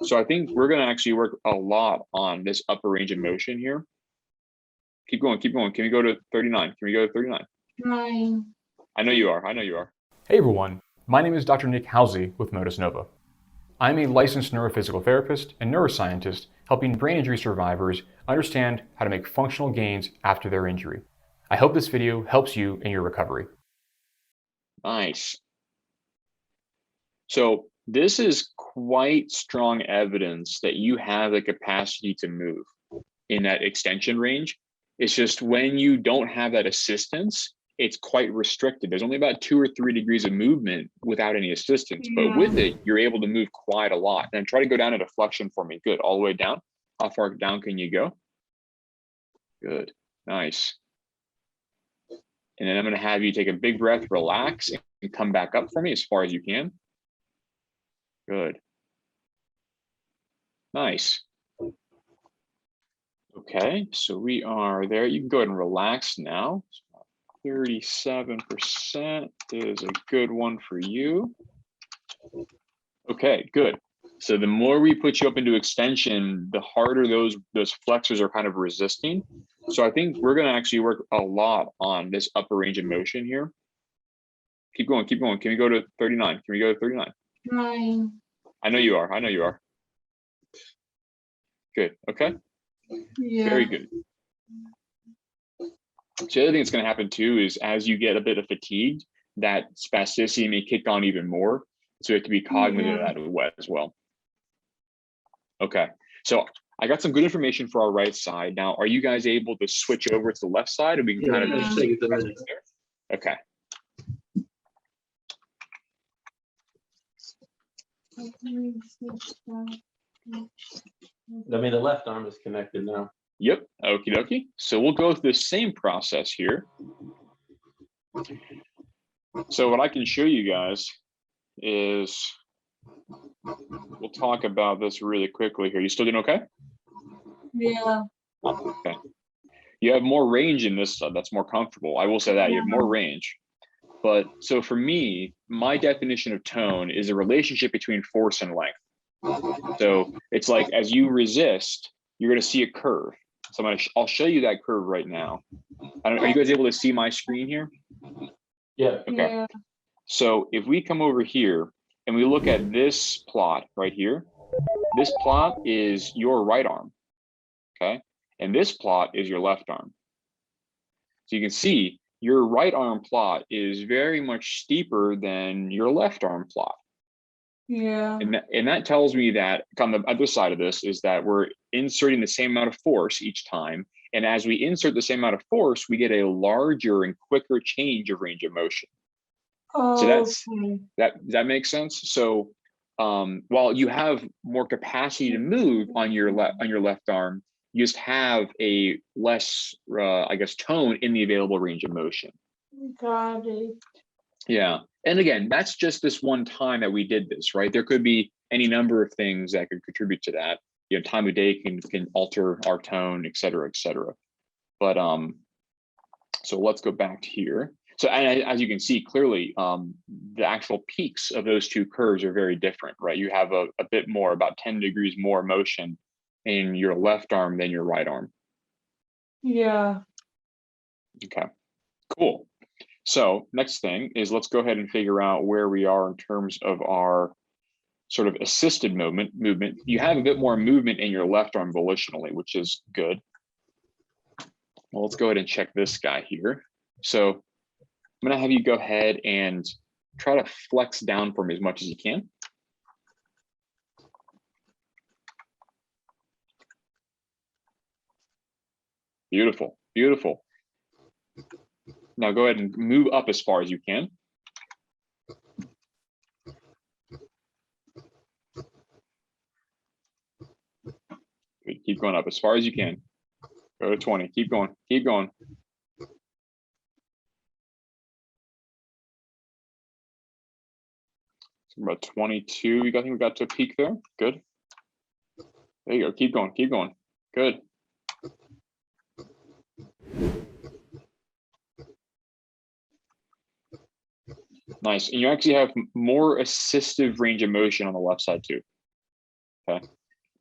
So I think we're going to actually work a lot on this upper range of motion here. Keep going, keep going. Can we go to 39? Can we go to 39? Trying. I know you are. I know you are. Hey everyone, my name is Dr. Nick Halsey with Motus Nova. I'm a licensed neurophysical therapist and neuroscientist helping brain injury survivors understand how to make functional gains after their injury. I hope this video helps you in your recovery. Nice. So this is quite strong evidence that you have the capacity to move in that extension range. It's just when you don't have that assistance, it's quite restricted. There's only about 2 or 3 degrees of movement without any assistance, but with it, you're able to move quite a lot. And try to go down into flexion for me. Good, all the way down. How far down can you go? Good, nice. And then I'm gonna have you take a big breath, relax, and come back up for me as far as you can. Good. Nice. Okay, so we are there. You can go ahead and relax now. 37% is a good one for you. Okay, good. So the more we put you up into extension, the harder those flexors are kind of resisting. So I think we're going to actually work a lot on this upper range of motion here. Keep going, keep going. Can we go to 39? Can we go to 39? Trying. I know you are. I know you are. Good. Okay. Yeah. Very good. So the other thing that's going to happen too is as you get a bit of fatigued, that spasticity may kick on even more. So you have to be cognizant of that as well. Okay. So I got some good information for our right side. Now, are you guys able to switch over to the left side, and we can kind of just take it there? Okay. I mean, the left arm is connected now. Yep, okie dokie. So we'll go through the same process here. So what I can show you guys is, we'll talk about this really quickly here. You still doing okay? Yeah. Okay. You have more range in this side. That's more comfortable. I will say that you have more range. But so for me, my definition of tone is a relationship between force and length. So it's like as you resist, you're going to see a curve. So I'll show you that curve right now. Are you guys able to see my screen here? Yeah. Okay. Yeah. So if we come over here and we look at this plot right here, this plot is your right arm. Okay. And this plot is your left arm. So you can see your right arm plot is very much steeper than your left arm plot. Yeah. And that tells me that on the other side of this is that we're inserting the same amount of force each time. And as we insert the same amount of force, we get a larger and quicker change of range of motion. So that makes sense. So while you have more capacity to move on your left arm, you just have a less, I guess, tone in the available range of motion. Got it. Yeah. And again, that's just this one time that we did this, right? There could be any number of things that could contribute to that. You know, time of day can alter our tone, et cetera, et cetera. But so let's go back to here. So as you can see clearly, the actual peaks of those two curves are very different, right? You have a bit more, about 10 degrees more motion in your left arm than your right arm. Yeah. Okay, cool. So next thing is let's go ahead and figure out where we are in terms of our sort of assisted movement. You have a bit more movement in your left arm volitionally, which is good. Well, let's go ahead and check this guy here. So I'm going to have you go ahead and try to flex down for me as much as you can. Beautiful, beautiful. Now go ahead and move up as far as you can. Good. Keep going up as far as you can. Go to 20. Keep going. Keep going. So about 22. I think we got to a peak there. Good. There you go. Keep going. Keep going. Good. Nice. And you actually have more assistive range of motion on the left side too. Okay.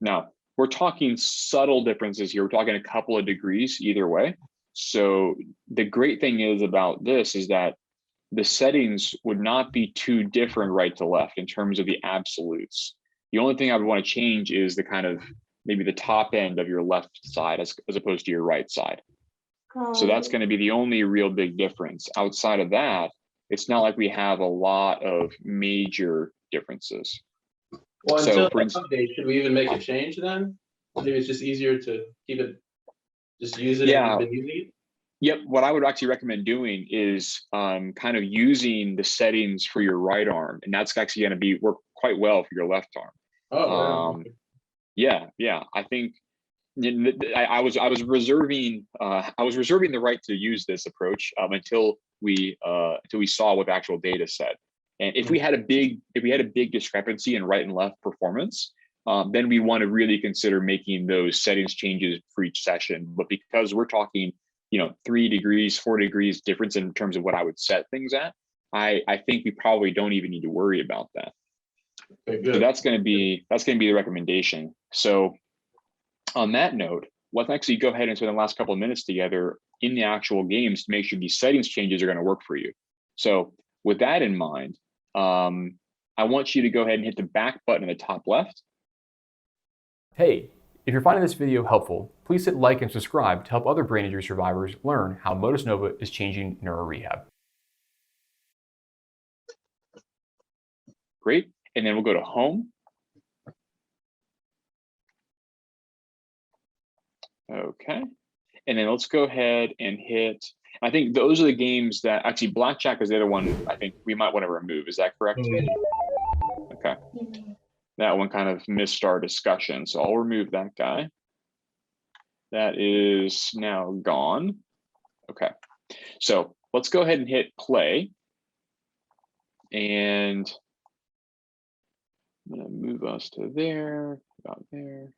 Now, we're talking subtle differences here. We're talking a couple of degrees either way. So the great thing is about this is that the settings would not be too different right to left in terms of the absolutes. The only thing I would want to change is the kind of maybe the top end of your left side as opposed to your right side. So that's going to be the only real big difference. Outside of that, it's not like we have a lot of major differences. Well, So, until for the instance, update, should we even make a change then? Maybe it's just easier to keep it, just use it Yeah. as you've been using it? Yep, what I would actually recommend doing is kind of using the settings for your right arm, and that's actually going to work quite well for your left arm. Oh, wow. Yeah, I think I was reserving the right to use this approach until we saw what the actual data said. And if we had a big discrepancy in right and left performance, then we want to really consider making those settings changes for each session. But because we're talking 3 degrees, 4 degrees difference in terms of what I would set things at, I think we probably don't even need to worry about that. Okay, good. So that's going to be the recommendation. So on that note, let's actually go ahead and spend the last couple of minutes together in the actual games to make sure these settings changes are going to work for you. So with that in mind, I want you to go ahead and hit the back button in the top left. Hey, if you're finding this video helpful, please hit like and subscribe to help other brain injury survivors learn how Motus Nova is changing neuro-rehab. Great. And then we'll go to home. Okay. And then let's go ahead and hit, I think those are the games that actually blackjack is the other one I think we might want to remove. Is that correct? Okay. That one kind of missed our discussion. So I'll remove that guy. That is now gone. Okay. So let's go ahead and hit play. And I'm going to move us to there, about there,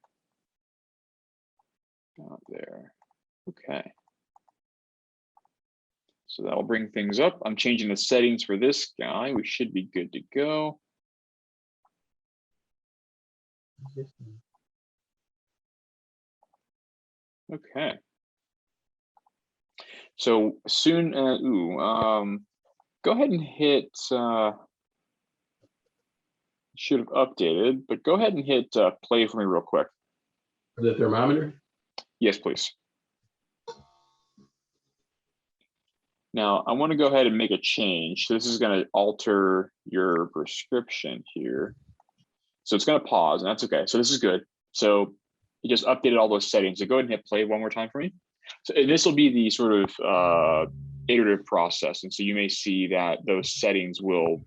about there. Okay. So that'll bring things up. I'm changing the settings for this guy. We should be good to go. Okay. So soon, go ahead and hit, should have updated, but go ahead and hit play for me real quick. The thermometer? Yes, please. Now, I want to go ahead and make a change. So this is going to alter your prescription here. So it's going to pause, and that's okay. So this is good. So you just updated all those settings. So go ahead and hit play one more time for me. So this will be the sort of iterative process. And so you may see that those settings will,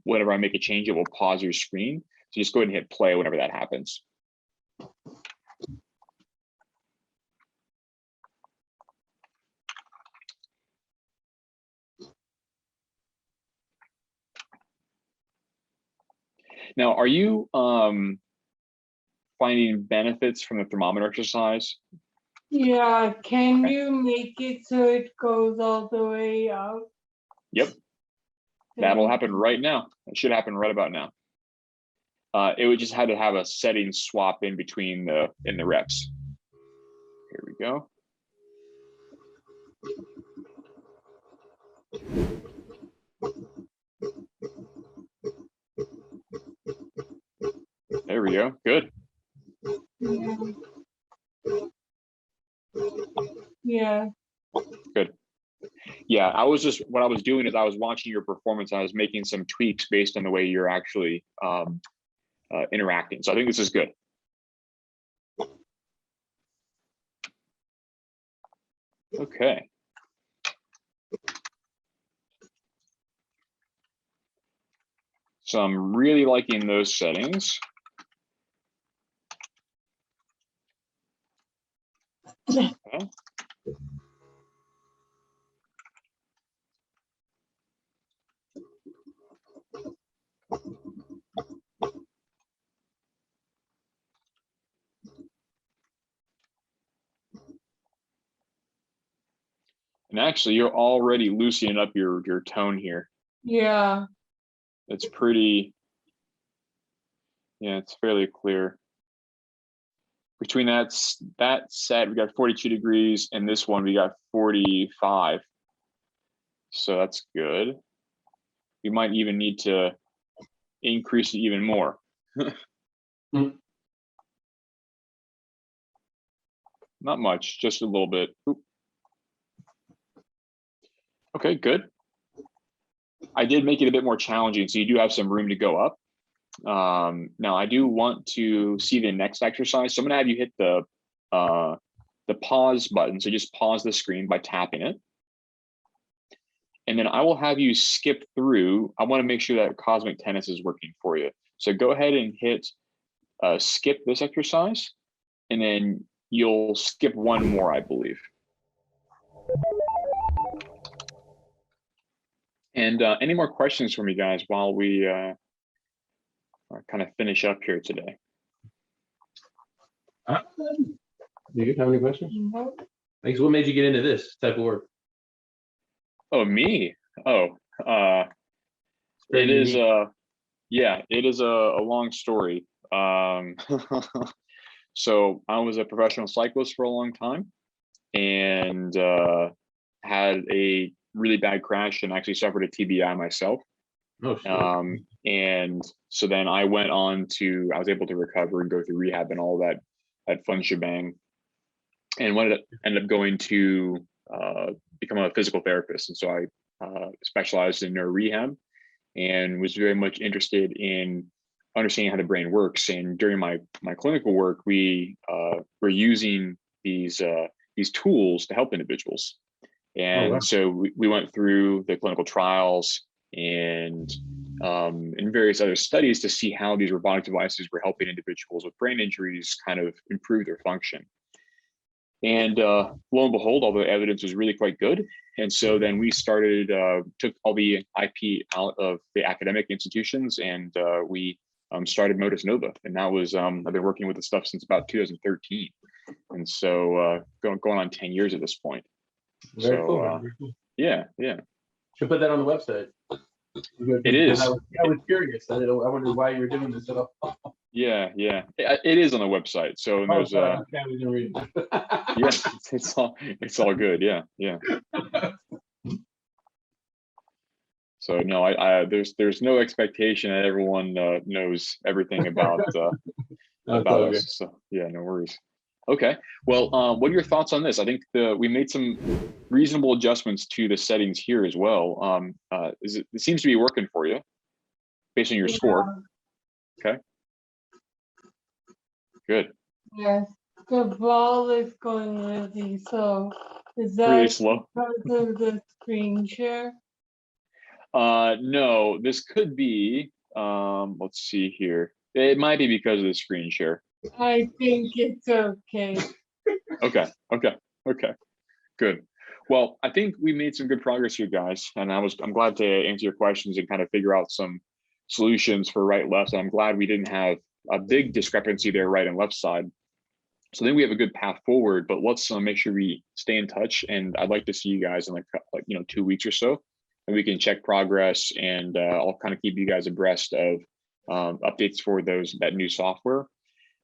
whenever I make a change, it will pause your screen. So just go ahead and hit play whenever that happens. Now, are you finding benefits from the thermometer exercise? Yeah, can you make it so it goes all the way up? Yep, that'll happen right now. It should happen right about now. It would just have to have a setting swap in between the reps. Here we go. There we go. Good. Yeah. Good. Yeah, what I was doing is I was watching your performance. I was making some tweaks based on the way you're actually interacting. So I think this is good. Okay. So I'm really liking those settings. Okay. And actually, you're already loosening up your tone here. Yeah. It's pretty Yeah, it's fairly clear. Between that set, we got 42 degrees, and this one we got 45. So that's good. We might even need to increase it even more. Not much, just a little bit. Oop. Okay, good. I did make it a bit more challenging, so you do have some room to go up. Now I do want to see the next exercise. So I'm gonna have you hit the pause button. So just pause the screen by tapping it. And then I will have you skip through. I wanna make sure that cosmic tennis is working for you. So go ahead and hit skip this exercise, and then you'll skip one more, I believe. And any more questions from you guys while we kind of finish up here today? Do you have any questions? No. Like, so what made you get into this type of work? Oh, me? Oh, it is yeah, it is a long story. So I was a professional cyclist for a long time, and had a really bad crash and actually suffered a TBI myself. Oh, sure. And so then I went on to, I was able to recover and go through rehab and all that fun shebang, and ended up going to become a physical therapist. And so I specialized in neuro-rehab and was very much interested in understanding how the brain works. And during my clinical work, we were using these tools to help individuals. And wow. so we went through the clinical trials and various other studies to see how these robotic devices were helping individuals with brain injuries kind of improve their function. And lo and behold, all the evidence was really quite good. And so then we started, took all the IP out of the academic institutions, and we started Motus Nova. And that was, I've been working with the stuff since about 2013. And so going on 10 years at this point. Very So, cool. Very cool. Yeah. Should put that on the website. It is. I was curious. I wondered why you were doing this at all. Yeah. It is on the website. So there's sorry, I can't even read it. yeah, it's all good. Yeah. So no, there's no expectation that everyone knows everything about about us. So yeah, no worries. Okay, well, what are your thoughts on this? I think we made some reasonable adjustments to the settings here as well. It seems to be working for you based on your score. Okay, good. Yes, the ball is going really slow. Is that Really slow? because of the screen share? No, this could be. Let's see here. It might be because of the screen share. I think it's okay. Okay. Good. Well, I think we made some good progress here, guys, and I'm glad to answer your questions and kind of figure out some solutions for right, left. And I'm glad we didn't have a big discrepancy there, right and left side. So then we have a good path forward. But let's make sure we stay in touch. And I'd like to see you guys in like 2 weeks or so, and we can check progress, and I'll kind of keep you guys abreast of updates for that new software.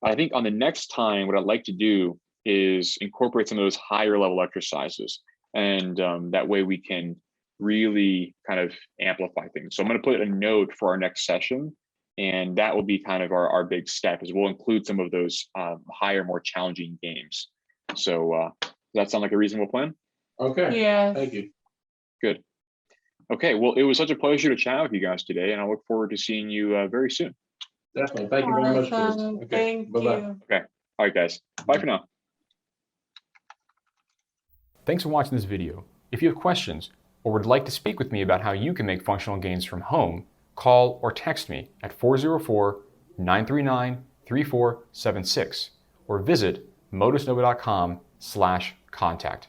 I think on the next time, what I'd like to do is incorporate some of those higher level exercises, and that way we can really kind of amplify things. So I'm going to put a note for our next session, and that will be kind of our big step, is we'll include some of those higher, more challenging games. So does that sound like a reasonable plan? Okay. Yes. Thank you. Good. Okay, well, it was such a pleasure to chat with you guys today, and I look forward to seeing you very soon. Definitely. Thank you very much for this. Awesome. Okay. Thank Bye-bye. you. Okay. All right, guys. Bye for now. Thanks for watching this video. If you have questions or would like to speak with me about how you can make functional gains from home, call or text me at 404-939-3476 or visit motusnova.com/contact.